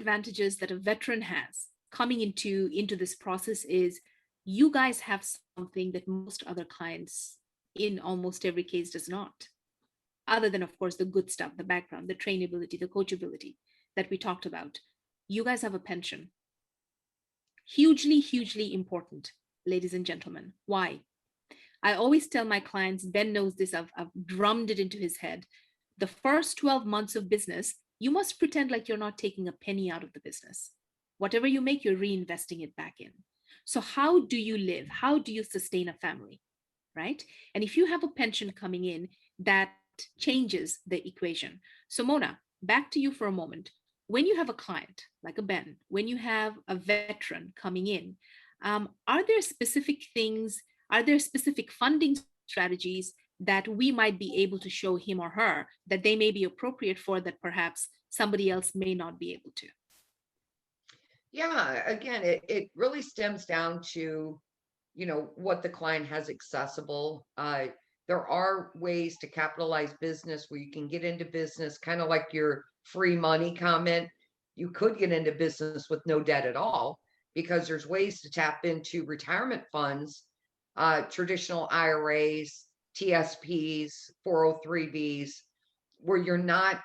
advantages that a veteran has coming into this process is you guys have something that most other clients in almost every case does not, other than, of course, the good stuff, the background, the trainability, the coachability that we talked about. You guys have a pension. Hugely, hugely important, ladies and gentlemen. Why? I always tell my clients, Ben knows this, I've drummed it into his head. The first 12 months of business, you must pretend like you're not taking a penny out of the business. Whatever you make, you're reinvesting it back in. So, how do you live? How do you sustain a family? Right? And if you have a pension coming in, that changes the equation. So, Mona, back to you for a moment. When you have a client like a Ben, when you have a veteran coming in, are there specific things, are there specific funding strategies that we might be able to show him or her that they may be appropriate for that perhaps somebody else may not be able to? Yeah, again, it really stems down to, what the client has accessible. There are ways to capitalize business where you can get into business, kind of like your free money comment. You could get into business with no debt at all because there's ways to tap into retirement funds, traditional IRAs, TSPs, 403Bs, where you're not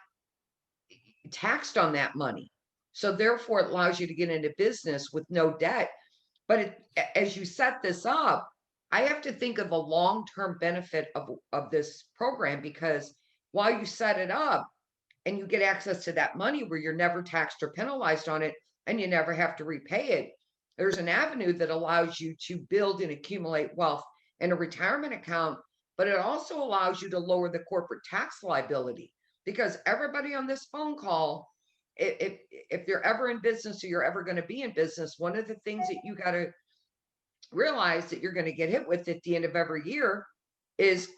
taxed on that money. So therefore, it allows you to get into business with no debt. But as you set this up, I have to think of a long-term benefit of this program, because while you set it up and you get access to that money where you're never taxed or penalized on it and you never have to repay it, there's an avenue that allows you to build and accumulate wealth in a retirement account, but it also allows you to lower the corporate tax liability, because everybody on this phone call, if you're ever in business or you're ever going to be in business, one of the things that you got to realize that you're going to get hit with at the end of every year is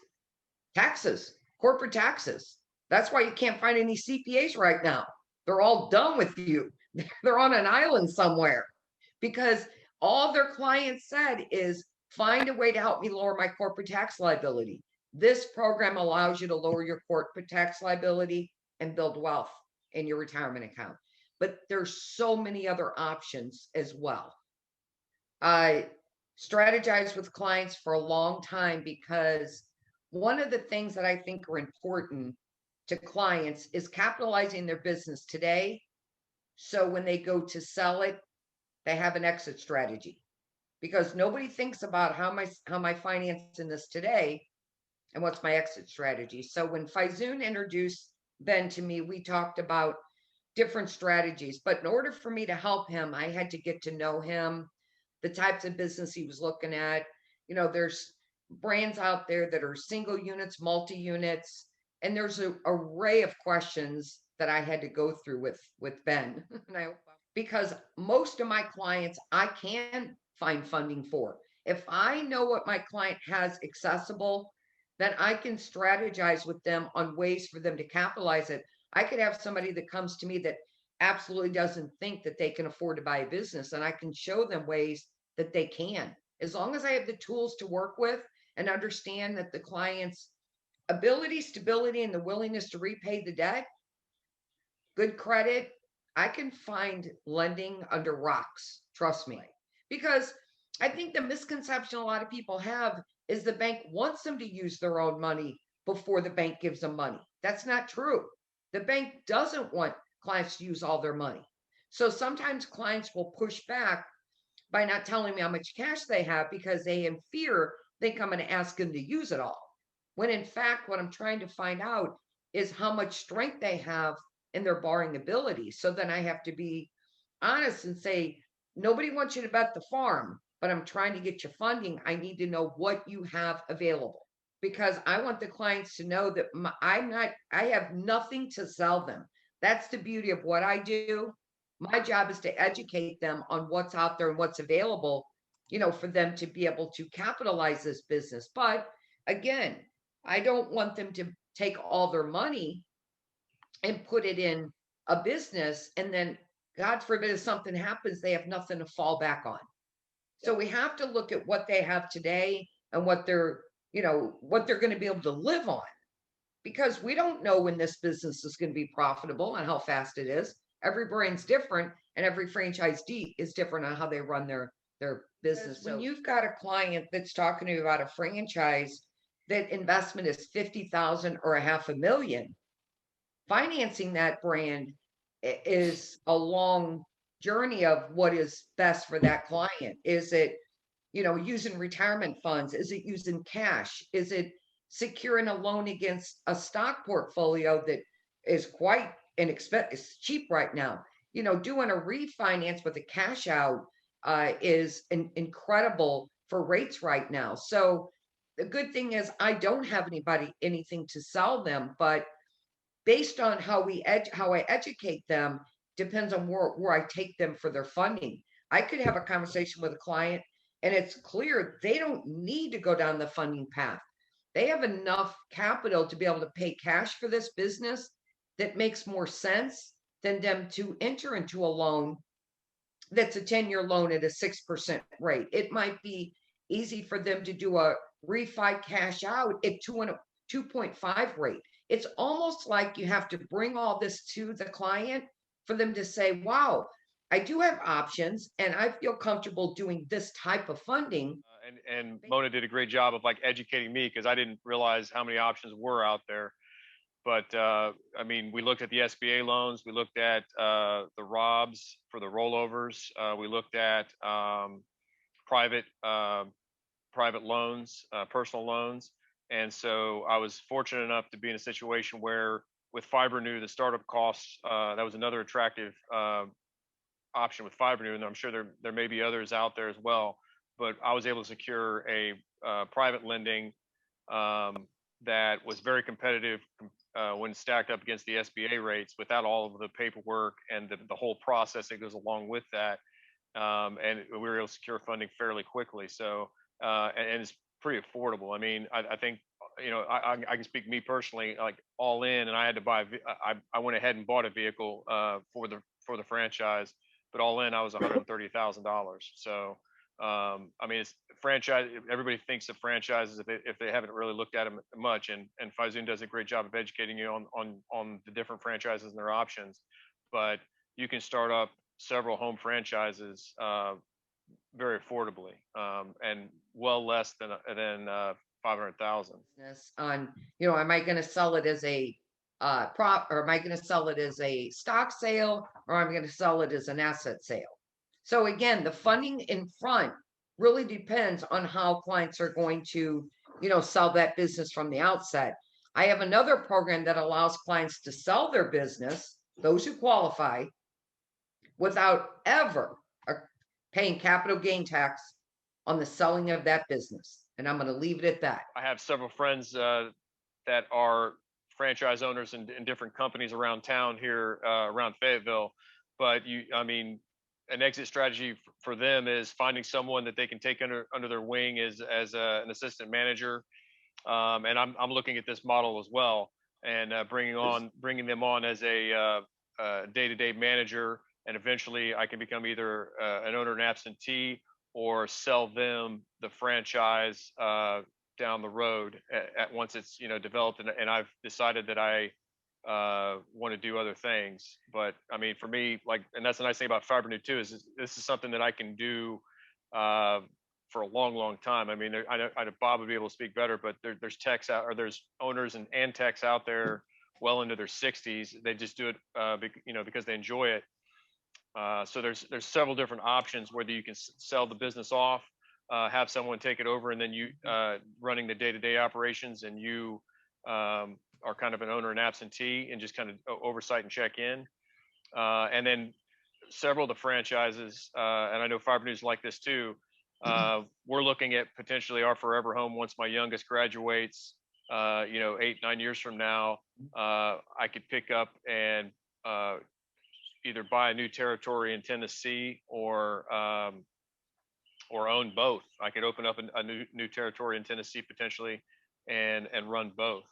taxes, corporate taxes. That's why you can't find any CPAs right now. They're all done with you. They're on an island somewhere, because all their clients said is, find a way to help me lower my corporate tax liability. This program allows you to lower your corporate tax liability and build wealth in your retirement account. But there's so many other options as well. I strategize with clients for a long time because one of the things that I think are important to clients is capitalizing their business today. So when they go to sell it, they have an exit strategy, because nobody thinks about how am I financing this today and what's my exit strategy. So when Faizun introduced Ben to me, we talked about different strategies. But in order for me to help him, I had to get to know him, the types of business he was looking at. There's brands out there that are single units, multi-units, and there's an array of questions that I had to go through with Ben. Because most of my clients I can find funding for. If I know what my client has accessible, then I can strategize with them on ways for them to capitalize it. I could have somebody that comes to me that absolutely doesn't think that they can afford to buy a business, and I can show them ways that they can, as long as I have the tools to work with and understand that the client's ability, stability, and the willingness to repay the debt, good credit. I can find lending under rocks, trust me. Because I think the misconception a lot of people have is the bank wants them to use their own money before the bank gives them money. That's not true. The bank doesn't want clients to use all their money. So sometimes clients will push back by not telling me how much cash they have, because they in fear think I'm going to ask them to use it all. When in fact, what I'm trying to find out is how much strength they have in their borrowing ability. So then I have to be honest and say, nobody wants you to bet the farm, but I'm trying to get you funding. I need to know what you have available, because I want the clients to know that I have nothing to sell them. That's the beauty of what I do. My job is to educate them on what's out there and what's available, for them to be able to capitalize this business. But again, I don't want them to take all their money and put it in a business, and then God forbid if something happens, they have nothing to fall back on. So we have to look at what they have today and what they're going to be able to live on, because we don't know when this business is going to be profitable and how fast it is. every brand's different, and every franchisee is different on how they run their business. When you've got a client that's talking to you about a franchise, that investment is 50,000 or a half a million, financing that brand is a long journey of what is best for that client. Is it, using retirement funds? Is it using cash? Is it securing a loan against a stock portfolio that is quite inexpensive, it's cheap right now? Doing a refinance with a cash out is incredible for rates right now. So the good thing is I don't have anything to sell them, but based on how I educate them depends on where I take them for their funding. I could have a conversation with a client and it's clear they don't need to go down the funding path. They have enough capital to be able to pay cash for this business that makes more sense than them to enter into a loan that's a 10-year loan at a 6% rate. It might be easy for them to do a refi cash out at 2.5 rate. It's almost like you have to bring all this to the client for them to say, wow, I do have options and I feel comfortable doing this type of funding. And Mona did a great job of like educating me because I didn't realize how many options were out there. But I mean, we looked at the SBA loans, we looked at the ROBs for the rollovers, we looked at private private loans, personal loans, and so I was fortunate enough to be in a situation where with Fibernew, the startup costs, that was another attractive option with Fibernew, and I'm sure there may be others out there as well. But I was able to secure a private lending that was very competitive when stacked up against the SBA rates without all of the paperwork and the whole process that goes along with that. And we were able to secure funding fairly quickly. So, and it's pretty affordable. I mean, I think, I can speak me personally, like all in, and I had to buy, I went ahead and bought a vehicle for the franchise, but all in, I was $130,000. So, I mean, it's franchise. Everybody thinks of franchises if they haven't really looked at them much, and Faizun does a great job of educating you on the different franchises and their options. But you can start up several home franchises very affordably, and well less than 500,000. On, am I going to sell it as a prop, or am I going to sell it as a stock sale, or am I going to sell it as an asset sale? So again, the funding in front really depends on how clients are going to, sell that business from the outset. I have another program that allows clients to sell their business, those who qualify, without ever paying capital gain tax on the selling of that business. And I'm going to leave it at that. I have several friends that are franchise owners in different companies around town here, around Fayetteville. But I mean, an exit strategy for them is finding someone that they can take under their wing as an assistant manager. And I'm looking at this model as well, and bringing them on as a day-to-day manager, and eventually I can become either an owner and absentee or sell them the franchise down the road at once it's developed, and I've decided that I want to do other things. But I mean, for me, like, and that's the nice thing about Fibernew too, is this is something that I can do for a long time. I mean, I know Bob would be able to speak better, but there's techs out, or there's owners and techs out there well into their 60s. They just do it, because they enjoy it. So there's several different options, whether you can sell the business off, have someone take it over, and then you running the day-to-day operations, and you are kind of an owner and absentee and just kind of oversight and check in. And then several of the franchises, and I know Fibernew's like this too, we're looking at potentially our forever home once my youngest graduates, 8-9 years from now. I could pick up and either buy a new territory in Tennessee or own both. I could open up a new territory in Tennessee potentially and run both.